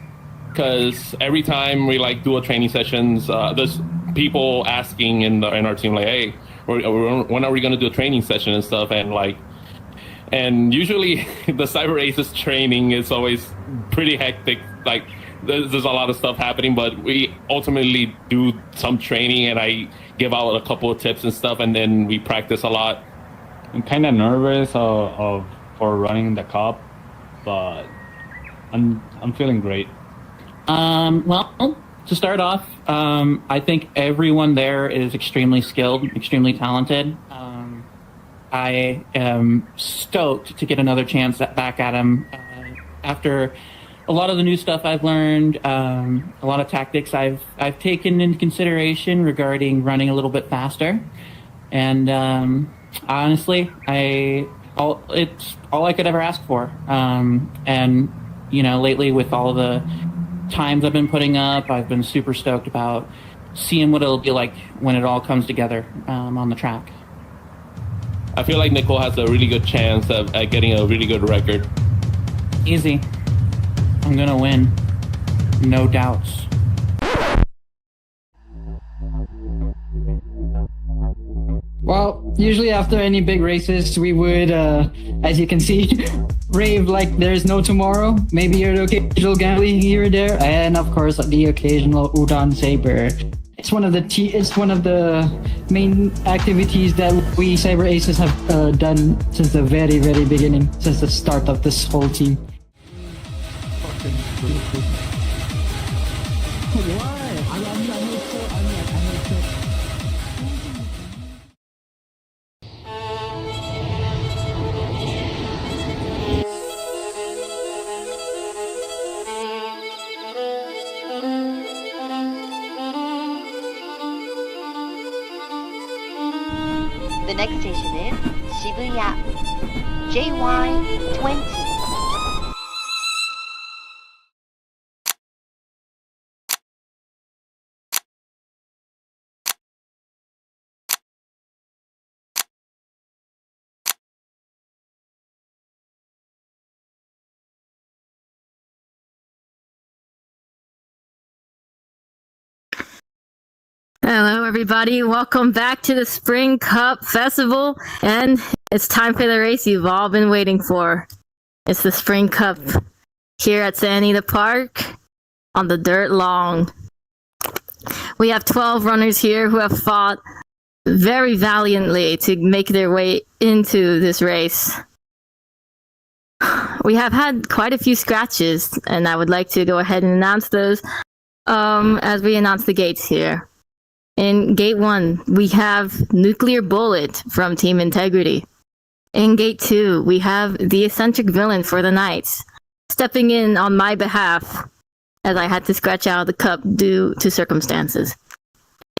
Because every time we do a training sessions, there's people asking in our team hey, when are we going to do a training session and stuff, and usually the Cyber Aces training is always pretty hectic. There's a lot of stuff happening, but we ultimately do some training, and I give out a couple of tips and stuff, and then we practice a lot. I'm kind of nervous for running the cup, but I'm feeling great. Well, to start off, I think everyone there is extremely skilled, extremely talented. I am stoked to get another chance back at him after a lot of the new stuff I've learned, a lot of tactics I've taken into consideration regarding running a little bit faster, and honestly, it's all I could ever ask for. And you know, lately with all the times I've been putting up, I've been super stoked about seeing what it'll be like when it all comes together on the track. I feel like Nicole has a really good chance at getting a really good record. Easy. I'm gonna win. No doubts. Well, usually after any big races, we would, as you can see, rave like there's no tomorrow. Maybe the occasional gambling here or there, and of course the occasional udon saber. It's one of the main activities that we Cyber Aces have done since the very, very beginning, since the start of this whole team. The next station is Shibuya. JY20. Hello, everybody. Welcome back to the Spring Cup Festival, and it's time for the race you've all been waiting for. It's the Spring Cup here at San Anita Park on the dirt long. We have 12 runners here who have fought very valiantly to make their way into this race. We have had quite a few scratches, and I would like to go ahead and announce those as we announce the gates here. In Gate 1, we have Nuclear Bullet from Team Integrity. In Gate 2, we have the eccentric villain for the Knights, stepping in on my behalf as I had to scratch out of the cup due to circumstances.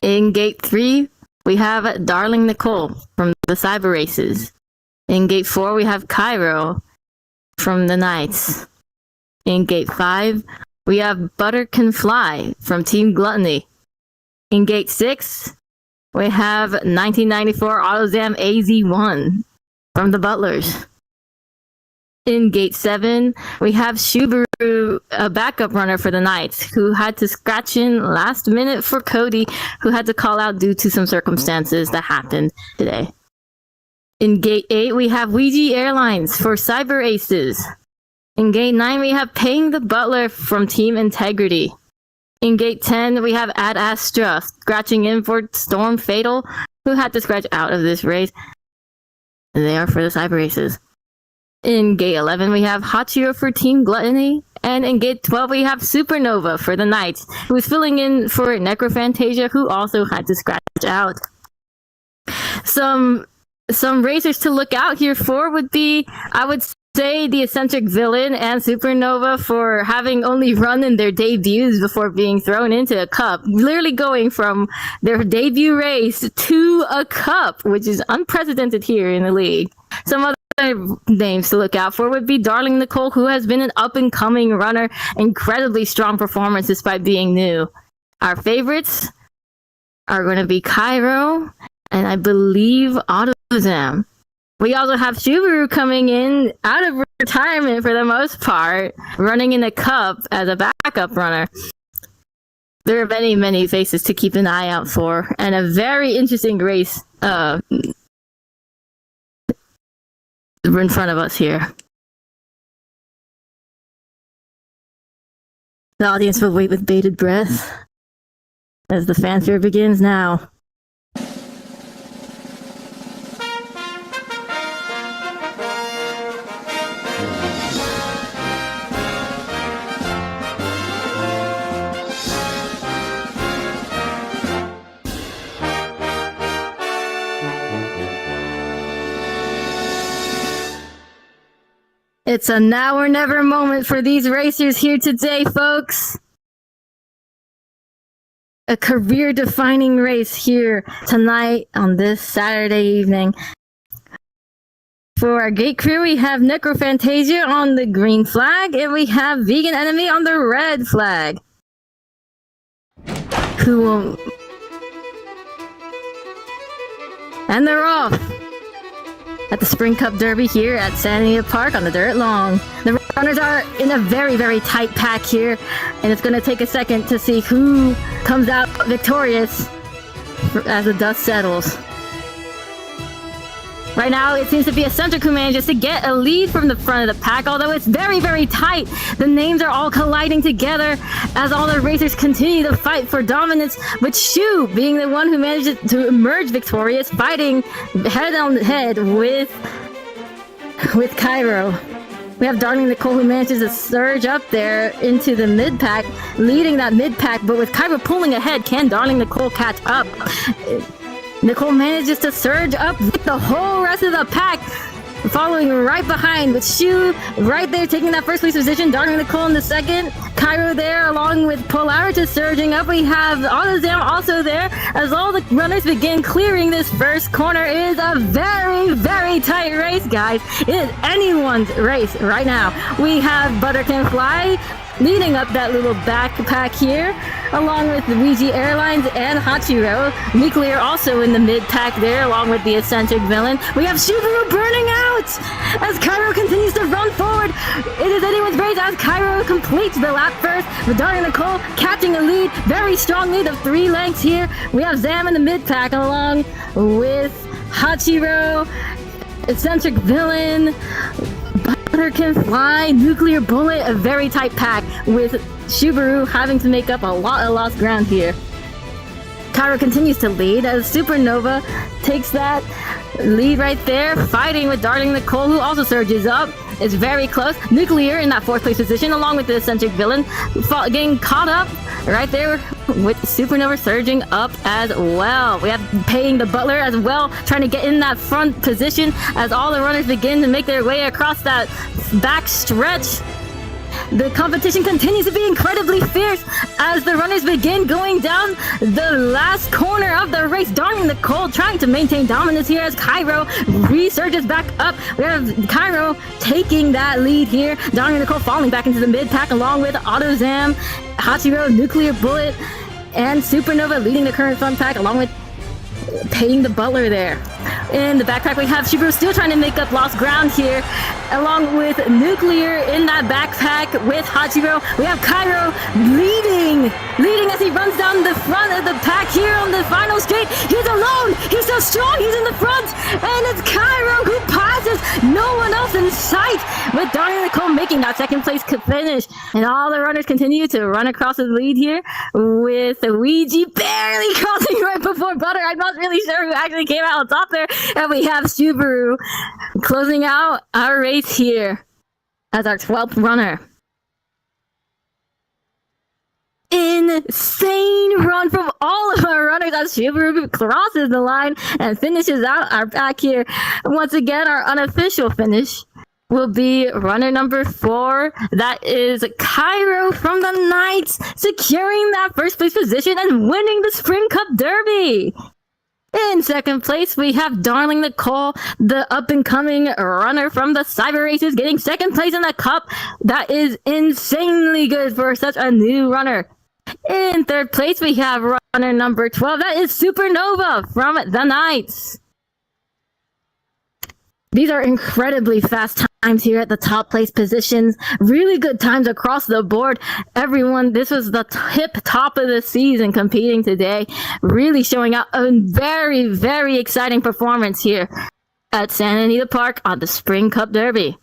In Gate 3, we have Darling Nicole from the Cyber Races. In Gate 4, we have Cairo from the Knights. In Gate 5, we have Butter Can Fly from Team Gluttony. In Gate 6, we have 1994 AutoZam AZ1 from the Butlers. In Gate 7, we have Subaru, a backup runner for the Knights, who had to scratch in last minute for Cody, who had to call out due to some circumstances that happened today. In Gate 8, we have Ouija Airlines for Cyber Aces. In Gate 9, we have Paying the Butler from Team Integrity. In Gate 10, we have Ad Astra scratching in for Storm Fatal, who had to scratch out of this race. They are for the Cyber Races. In Gate 11, we have Hachiro for Team Gluttony. And in Gate 12, we have Supernova for the Knights, who is filling in for Necrophantasia, who also had to scratch out. Some racers to look out here for would be, I would say, the eccentric villain and Supernova for having only run in their debuts before being thrown into a cup, literally going from their debut race to a cup, which is unprecedented here in the league. Some other names to look out for would be Darling Nicole, who has been an up-and-coming runner, incredibly strong performance despite being new. Our favorites are going to be Cairo and I believe AutoZam. We also have Subaru coming in out of retirement for the most part, running in a cup as a backup runner. There are many, many faces to keep an eye out for, and a very interesting race in front of us here. The audience will wait with bated breath as the fanfare begins now. It's a now or never moment for these racers here today, folks. A career-defining race here tonight on this Saturday evening. For our gate crew, we have Necrophantasia on the green flag, and we have Vegan Enemy on the red flag. Who will... And they're off! At the Spring Cup Derby here at San Anita Park on the dirt long. The runners are in a very, very tight pack here, and it's going to take a second to see who comes out victorious as the dust settles. Right now, it seems to be Eccentric who manages to get a lead from the front of the pack, although it's very, very tight. The names are all colliding together as all the racers continue to fight for dominance, with Shu being the one who manages to emerge victorious, fighting head-on-head with Cairo. We have Darling Nicole who manages to surge up there into the mid-pack, leading that mid-pack, but with Cairo pulling ahead, can Darling Nicole catch up? Nicole manages to surge up with the whole rest of the pack, following right behind with Shu right there taking that first place position. Darling Nicole in the second. Cairo there along with Polarita surging up. We have AutoZam also there as all the runners begin clearing this first corner. It is a very, very tight race, guys. It is anyone's race right now. We have Butter Can Fly leading up that little backpack here, along with Luigi Airlines and Hachiro. Nuclear also in the mid-pack there, along with the eccentric villain. We have Subaru burning out as Cairo continues to run forward. It is anyone's race as Cairo completes the lap first, with Darling Nicole catching a lead, very strong lead of 3 lengths here. We have Zam in the mid-pack along with Hachiro, eccentric villain, Butter Can Fly, Nuclear Bullet, a very tight pack with Subaru having to make up a lot of lost ground here. Cairo continues to lead as Supernova takes that lead right there, fighting with Darling Nicole, who also surges up. It's very close. Nuclear in that 4th place position, along with the eccentric villain, getting caught up right there with Supernova surging up as well. We have Paying the Butler as well, trying to get in that front position as all the runners begin to make their way across that back stretch. The competition continues to be incredibly fierce as the runners begin going down the last corner of the race. Darling Nicole trying to maintain dominance here as Cairo resurges back up. We have Cairo taking that lead here. Darling Nicole falling back into the mid-pack along with AutoZam, Hachiro, Nuclear Bullet, and Supernova leading the current front pack along with Paying the Butler there. In the backpack, we have Subaru still trying to make up lost ground here, along with Nuclear in that backpack with Hachiro. We have Cairo leading as he runs down the front of the pack here on the final straight. He's alone. He's so strong. He's in the front, and it's Cairo who passes. No one else in sight, with Darling Nicole making that 2nd place finish. And all the runners continue to run across the lead here, with Luigi barely crossing right before Butter. I'm not really sure who actually came out on top there. And we have Subaru closing out our race here as our 12th runner. Insane run from all of our runners as Subaru crosses the line and finishes out our pack here. Once again, our unofficial finish will be runner number 4. That is Cairo from the Knights, securing that 1st place position and winning the Spring Cup Derby. In 2nd place, we have Darling Nicole, the up-and-coming runner from the Cyber Races, getting 2nd place in the Cup. That is insanely good for such a new runner. In 3rd place, we have runner number 12. That is Supernova from the Knights. These are incredibly fast times here at the top place positions. Really good times across the board. Everyone, this was the top of the season competing today. Really showing out a very, very exciting performance here at Santa Anita Park on the Spring Cup Derby.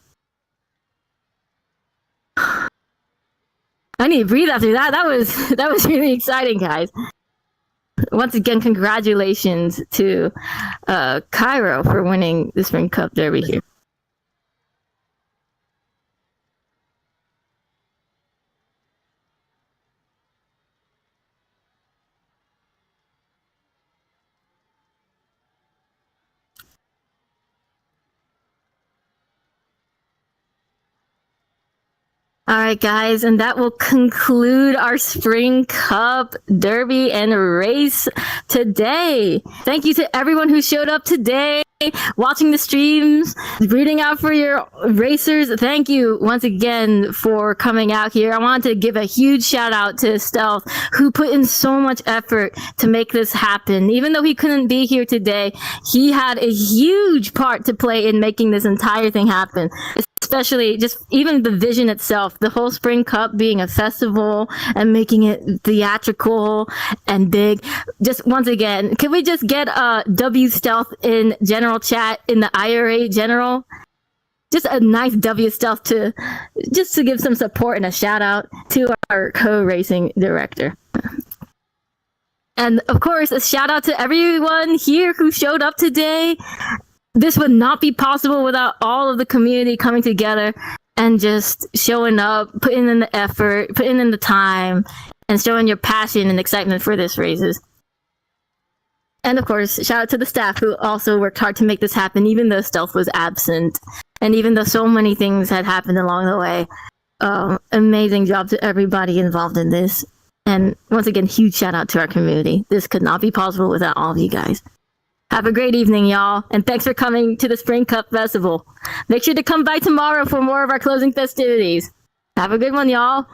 I need to breathe after that. That was really exciting, guys. Once again, congratulations to Cairo for winning the Spring Cup Derby here. All right, guys, and that will conclude our Spring Cup Derby and race today. Thank you to everyone who showed up today, watching the streams, rooting out for your racers. Thank you once again for coming out here. I want to give a huge shout out to Stealth, who put in so much effort to make this happen. Even though he couldn't be here today, he had a huge part to play in making this entire thing happen. Especially just even the vision itself, the whole Spring Cup being a festival and making it theatrical and big. Just once again, can we just get W Stealth in general chat in the IURA general? Just a nice W Stealth to give some support and a shout out to our co-racing director. And of course, a shout out to everyone here who showed up today. This would not be possible without all of the community coming together and just showing up, putting in the effort, putting in the time, and showing your passion and excitement for this races. And of course, shout out to the staff who also worked hard to make this happen, even though Stealth was absent, and even though so many things had happened along the way. Amazing job to everybody involved in this. And once again, huge shout out to our community. This could not be possible without all of you guys. Have a great evening, y'all, and thanks for coming to the Spring Cup Festival. Make sure to come by tomorrow for more of our closing festivities. Have a good one, y'all.